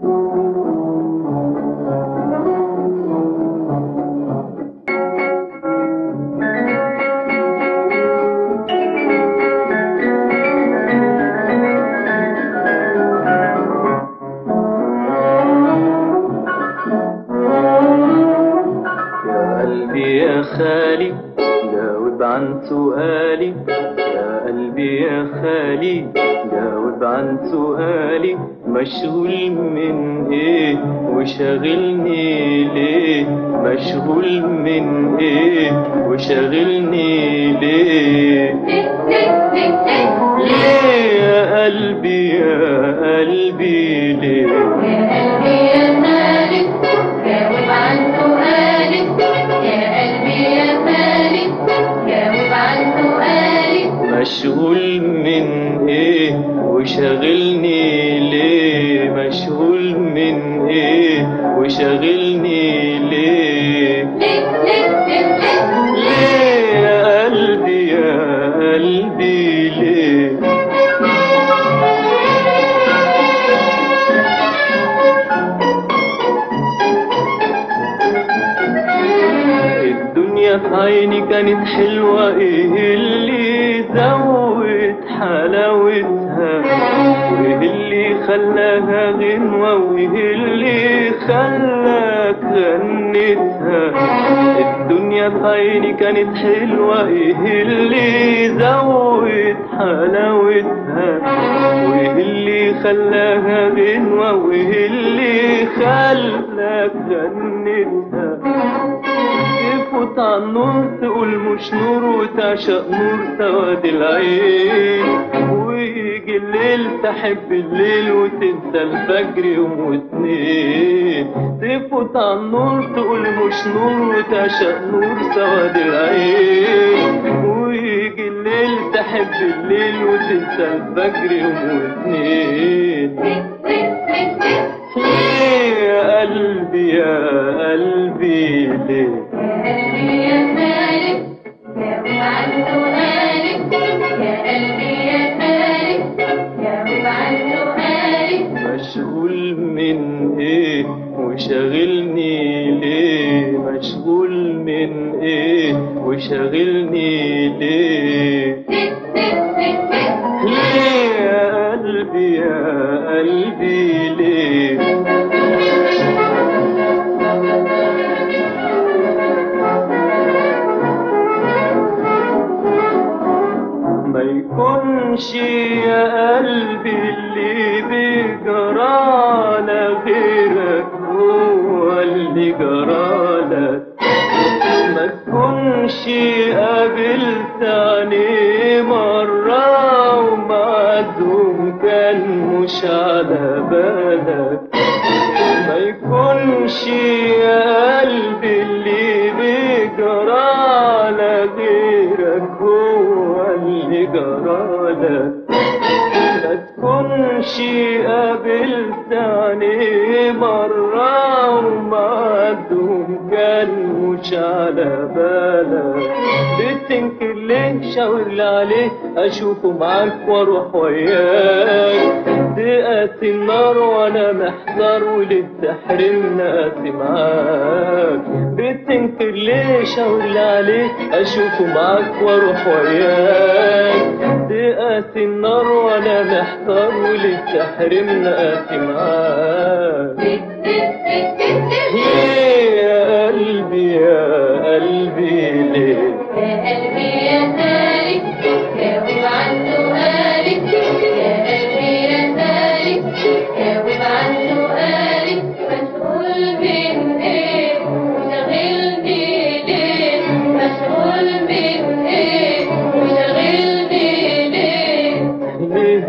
يا خالي جاوب عن سؤالي، يا قلبي يا خالي جاوب عن سؤالي، مشغول من ايه وشاغلني ليه؟ مشغول من ايه وشاغلني ليه؟ ليه يا قلبي يا قلبي ليه؟ يا قلبي يا خالي جاوب عن سؤالي، يا قلبي يا خالي جاوب عن سؤالي، مشغول من ايه وشاغلني ليه؟ مشغول من ايه وشاغلني ليه؟ ليه يا قلبي يا قلبي ليه؟ الدنيا في عيني كانت حلوة، ايه اللي زود حلاوتها؟ وايه اللي خلاها غنوة؟ وايه اللي خلاك غنتها؟ الدنيا في عيني كانت حلوة، ايه اللي زود حلاوتها؟ وايه اللي خلاها غنوة؟ وايه اللي خلاك غنتها؟ تفوت على النور تقول مش نور، وتعشق نور سواد العين، ويجي الليل تحب الليل وتنسى الفجر يوم واتنين. تفوت على النور تقول مش نور، وتعشق نور سواد العين، ويجي الليل تحب الليل وتنسى الفجر يوم واتنين. ليه يا قلبي يا قلبي ليه؟ يا قلبي يا خالي جاوب عن سؤالي، يا قلبي يا خالي جاوب عن سؤالي، مشغول من ايه وشاغلني ليه؟ مشغول من ايه وشاغلني ليه؟ ليه يا قلبي يا قلبي ليه؟ ما يكونش يا قلبي اللي بيجرالك غيرك هو اللي جرالك، ما تكونش قابلت عينيه مرة ومعدهم كان مش على بالك. ما يكونش يا قلبي اللي بيجرالك غيرك هو اللي جرالك، ما تكونش قابلت عينيه مرة ومعدهم كان مش على بالك. بتنكر ليه؟ شاورلي عليه اشوفه معاك واروح وياك، تقاسي النار وانا محتار وليه تحرمني قاسي معاك. بتنكر ليه؟ شاورلي عليه اشوفه معاك واروح وياك، تقاسي النار وانا محتار وليه تحرمني قاسي معاك. ليه يا قلبي يا قلبي ليه؟ يا قلبي يا خالي جاوب عن سؤالي، يا قلبي يا خالي جاوب عن سؤالي، مشغول من ايه وشاغلني ليه؟ مشغول من ايه وشاغلني ليه؟ ليه